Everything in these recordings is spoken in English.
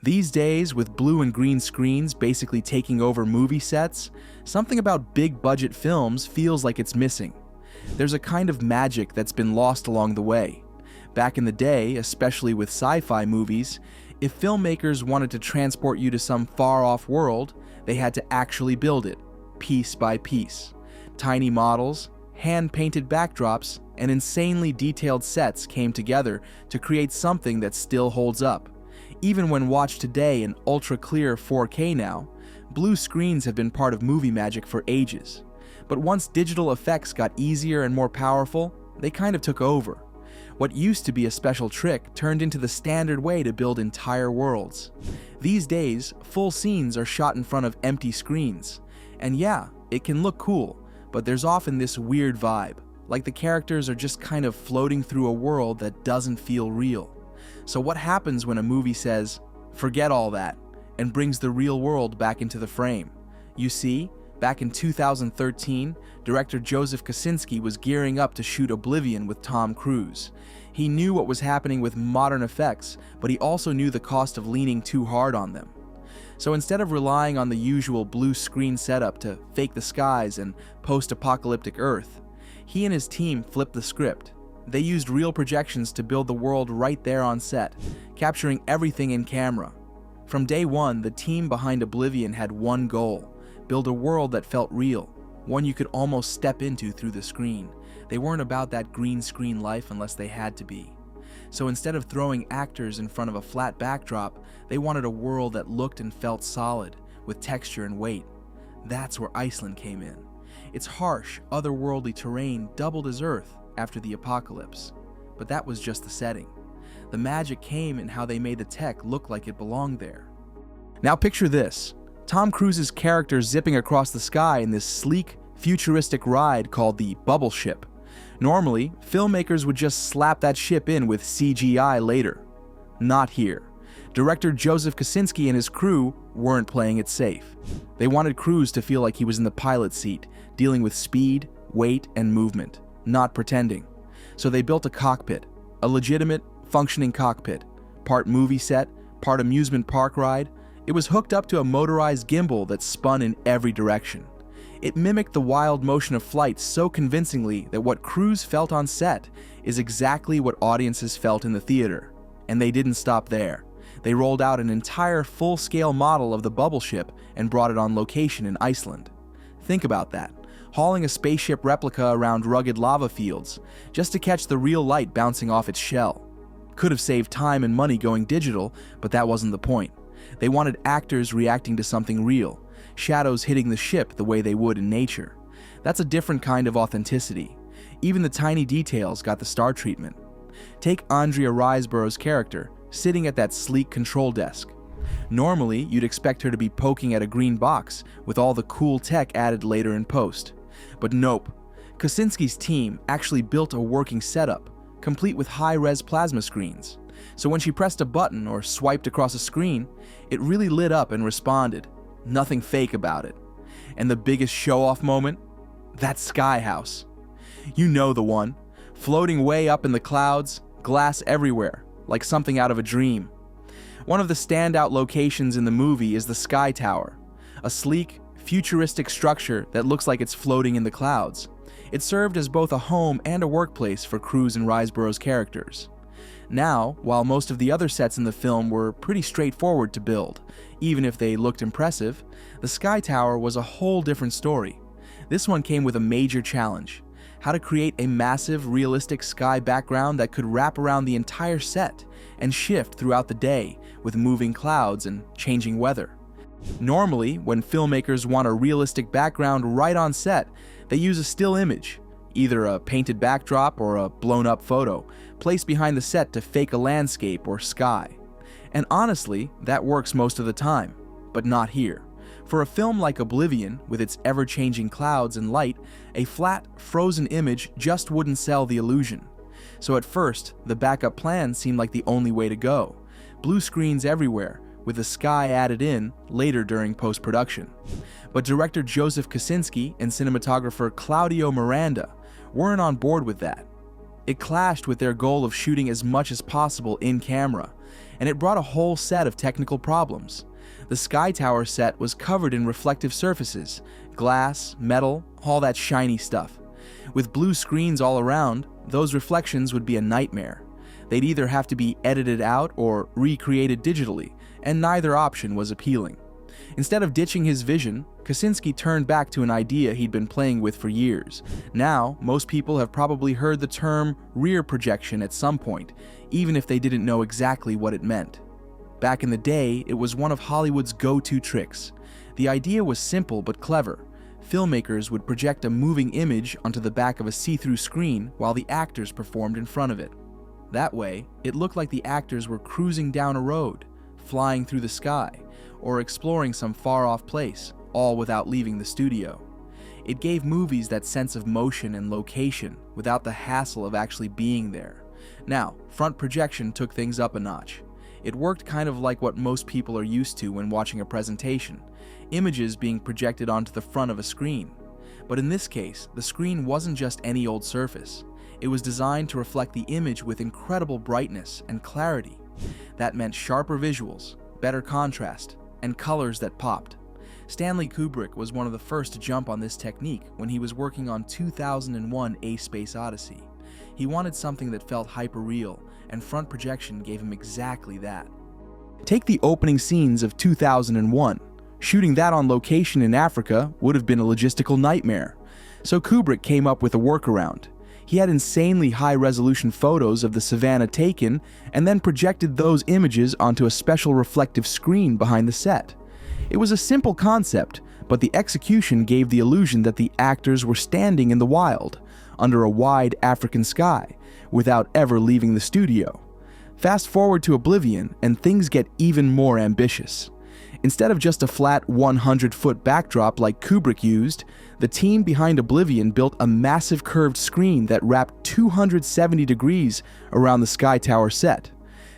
These days, with blue and green screens basically taking over movie sets, something about big-budget films feels like it's missing. There's a kind of magic that's been lost along the way. Back in the day, especially with sci-fi movies, if filmmakers wanted to transport you to some far-off world, they had to actually build it, piece by piece. Tiny models, hand-painted backdrops, and insanely detailed sets came together to create something that still holds up. Even when watched today in ultra-clear 4K now, blue screens have been part of movie magic for ages. But once digital effects got easier and more powerful, they kind of took over. What used to be a special trick turned into the standard way to build entire worlds. These days, full scenes are shot in front of empty screens. And yeah, it can look cool, but there's often this weird vibe, like the characters are just kind of floating through a world that doesn't feel real. So what happens when a movie says, "Forget all that," and brings the real world back into the frame? You see, back in 2013, director Joseph Kosinski was gearing up to shoot Oblivion with Tom Cruise. He knew what was happening with modern effects, but he also knew the cost of leaning too hard on them. So instead of relying on the usual blue screen setup to fake the skies and post-apocalyptic Earth, he and his team flipped the script. They used real projections to build the world right there on set, capturing everything in camera. From day one, the team behind Oblivion had one goal: build a world that felt real, one you could almost step into through the screen. They weren't about that green screen life unless they had to be. So instead of throwing actors in front of a flat backdrop, they wanted a world that looked and felt solid, with texture and weight. That's where Iceland came in. Its harsh, otherworldly terrain doubled as Earth after the apocalypse. But that was just the setting. The magic came in how they made the tech look like it belonged there. Now picture this: Tom Cruise's character zipping across the sky in this sleek, futuristic ride called the Bubble Ship. Normally, filmmakers would just slap that ship in with CGI later. Not here. Director Joseph Kosinski and his crew weren't playing it safe. They wanted Cruise to feel like he was in the pilot seat, dealing with speed, weight, and movement, not pretending. So they built a cockpit, a legitimate, functioning cockpit, part movie set, part amusement park ride. It was hooked up to a motorized gimbal that spun in every direction. It mimicked the wild motion of flight so convincingly that what Cruise felt on set is exactly what audiences felt in the theater. And they didn't stop there. They rolled out an entire full-scale model of the bubble ship and brought it on location in Iceland. Think about that, hauling a spaceship replica around rugged lava fields just to catch the real light bouncing off its shell. Could have saved time and money going digital, but that wasn't the point. They wanted actors reacting to something real, shadows hitting the ship the way they would in nature. That's a different kind of authenticity. Even the tiny details got the star treatment. Take Andrea Riseborough's character, sitting at that sleek control desk. Normally, you'd expect her to be poking at a green box, with all the cool tech added later in post. But nope. Kosinski's team actually built a working setup, complete with high-res plasma screens. So when she pressed a button or swiped across a screen, it really lit up and responded. Nothing fake about it. And the biggest show-off moment? That sky house. You know the one. Floating way up in the clouds, glass everywhere, like something out of a dream. One of the standout locations in the movie is the Sky Tower, a sleek, futuristic structure that looks like it's floating in the clouds. It served as both a home and a workplace for Cruise and Riseborough's characters. Now, while most of the other sets in the film were pretty straightforward to build, even if they looked impressive, the Sky Tower was a whole different story. This one came with a major challenge: how to create a massive, realistic sky background that could wrap around the entire set and shift throughout the day with moving clouds and changing weather. Normally, when filmmakers want a realistic background right on set, they use a still image, either a painted backdrop or a blown-up photo, placed behind the set to fake a landscape or sky. And honestly, that works most of the time, but not here. For a film like Oblivion, with its ever-changing clouds and light, a flat, frozen image just wouldn't sell the illusion. So at first, the backup plan seemed like the only way to go. Blue screens everywhere, with the sky added in later during post-production. But director Joseph Kosinski and cinematographer Claudio Miranda weren't on board with that. It clashed with their goal of shooting as much as possible in camera, and it brought a whole set of technical problems. The Sky Tower set was covered in reflective surfaces, glass, metal, all that shiny stuff. With blue screens all around, those reflections would be a nightmare. They'd either have to be edited out or recreated digitally, and neither option was appealing. Instead of ditching his vision, Kosinski turned back to an idea he'd been playing with for years. Now, most people have probably heard the term rear projection at some point, even if they didn't know exactly what it meant. Back in the day, it was one of Hollywood's go-to tricks. The idea was simple but clever. Filmmakers would project a moving image onto the back of a see-through screen while the actors performed in front of it. That way, it looked like the actors were cruising down a road, flying through the sky, or exploring some far-off place, all without leaving the studio. It gave movies that sense of motion and location without the hassle of actually being there. Now, front projection took things up a notch. It worked kind of like what most people are used to when watching a presentation, images being projected onto the front of a screen. But in this case, the screen wasn't just any old surface. It was designed to reflect the image with incredible brightness and clarity. That meant sharper visuals, better contrast, and colors that popped. Stanley Kubrick was one of the first to jump on this technique when he was working on 2001: A Space Odyssey. He wanted something that felt hyper-real, and front projection gave him exactly that. Take the opening scenes of 2001. Shooting that on location in Africa would have been a logistical nightmare. So Kubrick came up with a workaround. He had insanely high-resolution photos of the savannah taken and then projected those images onto a special reflective screen behind the set. It was a simple concept, but the execution gave the illusion that the actors were standing in the wild, under a wide African sky, without ever leaving the studio. Fast forward to Oblivion, and things get even more ambitious. Instead of just a flat 100-foot backdrop like Kubrick used, the team behind Oblivion built a massive curved screen that wrapped 270 degrees around the Sky Tower set.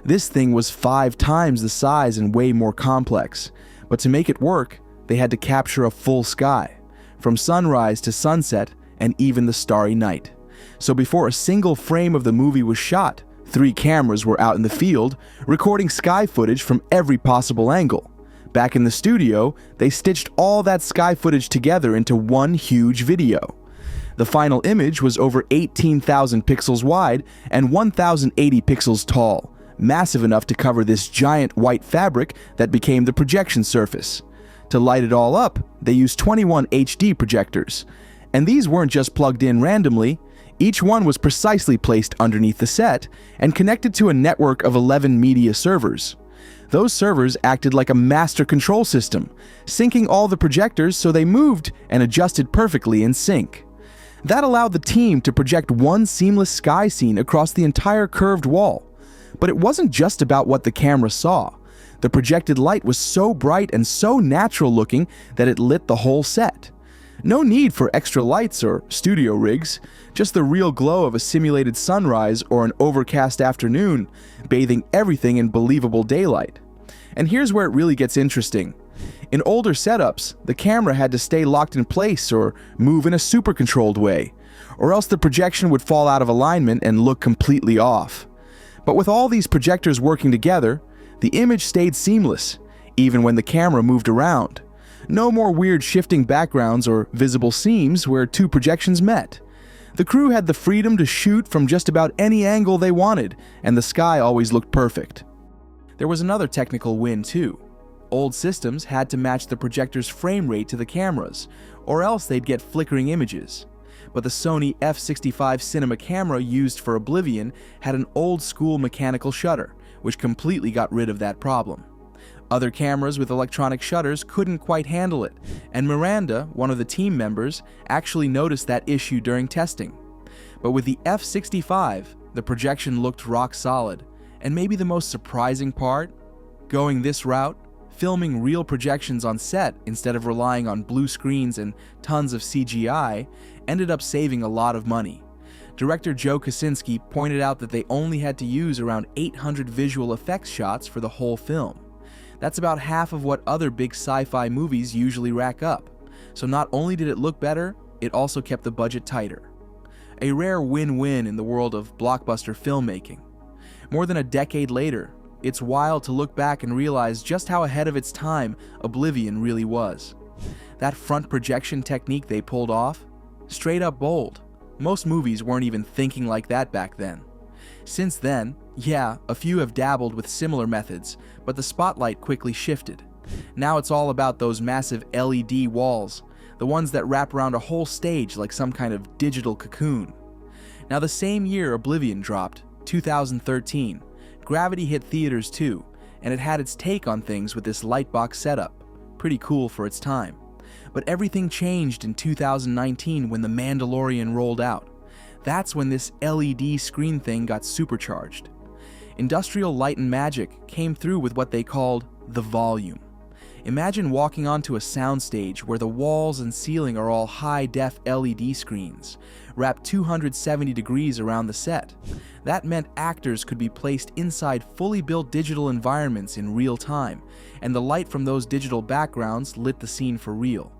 This thing was 5 times the size and way more complex, but to make it work, they had to capture a full sky, from sunrise to sunset and even the starry night. So before a single frame of the movie was shot, 3 cameras were out in the field, recording sky footage from every possible angle. Back in the studio, they stitched all that sky footage together into one huge video. The final image was over 18,000 pixels wide and 1,080 pixels tall, massive enough to cover this giant white fabric that became the projection surface. To light it all up, they used 21 HD projectors. And these weren't just plugged in randomly. Each one was precisely placed underneath the set and connected to a network of 11 media servers. Those servers acted like a master control system, syncing all the projectors so they moved and adjusted perfectly in sync. That allowed the team to project one seamless sky scene across the entire curved wall. But it wasn't just about what the camera saw. The projected light was so bright and so natural looking that it lit the whole set. No need for extra lights or studio rigs, just the real glow of a simulated sunrise or an overcast afternoon, bathing everything in believable daylight. And here's where it really gets interesting. In older setups, the camera had to stay locked in place or move in a super-controlled way, or else the projection would fall out of alignment and look completely off. But with all these projectors working together, the image stayed seamless, even when the camera moved around. No more weird shifting backgrounds or visible seams where 2 projections met. The crew had the freedom to shoot from just about any angle they wanted, and the sky always looked perfect. There was another technical win too. Old systems had to match the projector's frame rate to the cameras, or else they'd get flickering images. But the Sony f/65 cinema camera used for Oblivion had an old-school mechanical shutter, which completely got rid of that problem. Other cameras with electronic shutters couldn't quite handle it, and Miranda, one of the team members, actually noticed that issue during testing. But with the f/65, the projection looked rock solid, and maybe the most surprising part? Going this route, filming real projections on set instead of relying on blue screens and tons of CGI, ended up saving a lot of money. Director Joe Kosinski pointed out that they only had to use around 800 visual effects shots for the whole film. That's about half of what other big sci-fi movies usually rack up. So not only did it look better, it also kept the budget tighter. A rare win-win in the world of blockbuster filmmaking. More than a decade later, It's wild to look back and realize just how ahead of its time Oblivion really was. That front projection technique they pulled off? Straight up bold. Most movies weren't even thinking like that back then. Since then, yeah, a few have dabbled with similar methods, but the spotlight quickly shifted. Now it's all about those massive LED walls, the ones that wrap around a whole stage like some kind of digital cocoon. Now the same year Oblivion dropped, 2013, Gravity hit theaters too, and it had its take on things with this lightbox setup. Pretty cool for its time. But everything changed in 2019 when The Mandalorian rolled out. That's when this LED screen thing got supercharged. Industrial Light and Magic came through with what they called the volume. Imagine walking onto a soundstage where the walls and ceiling are all high-def LED screens, wrapped 270 degrees around the set. That meant actors could be placed inside fully built digital environments in real time, and the light from those digital backgrounds lit the scene for real.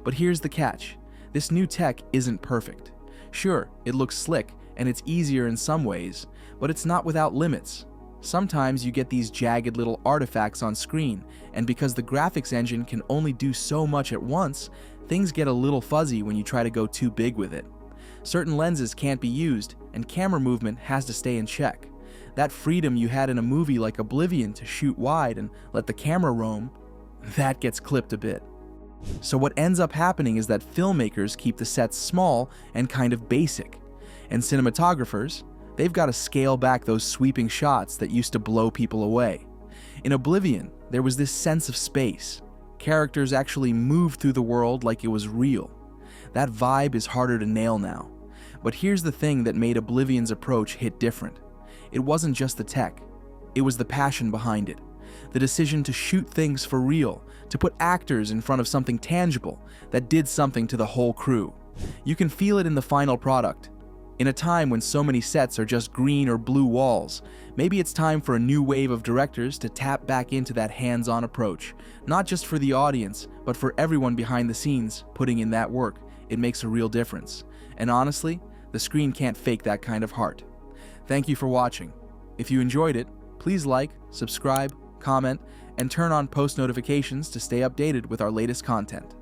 But here's the catch. This new tech isn't perfect. Sure, it looks slick, and it's easier in some ways, but it's not without limits. Sometimes you get these jagged little artifacts on screen, and because the graphics engine can only do so much at once, things get a little fuzzy when you try to go too big with it. Certain lenses can't be used, and camera movement has to stay in check. That freedom you had in a movie like Oblivion to shoot wide and let the camera roam, that gets clipped a bit. So what ends up happening is that filmmakers keep the sets small and kind of basic, and cinematographers, they've got to scale back those sweeping shots that used to blow people away. In Oblivion, there was this sense of space. Characters actually moved through the world like it was real. That vibe is harder to nail now. But here's the thing that made Oblivion's approach hit different. It wasn't just the tech. It was the passion behind it. The decision to shoot things for real, to put actors in front of something tangible that did something to the whole crew. You can feel it in the final product. In a time when so many sets are just green or blue walls, maybe it's time for a new wave of directors to tap back into that hands-on approach, not just for the audience, but for everyone behind the scenes putting in that work. It makes a real difference. And honestly, the screen can't fake that kind of heart. Thank you for watching. If you enjoyed it, please like, subscribe, comment, and turn on post notifications to stay updated with our latest content.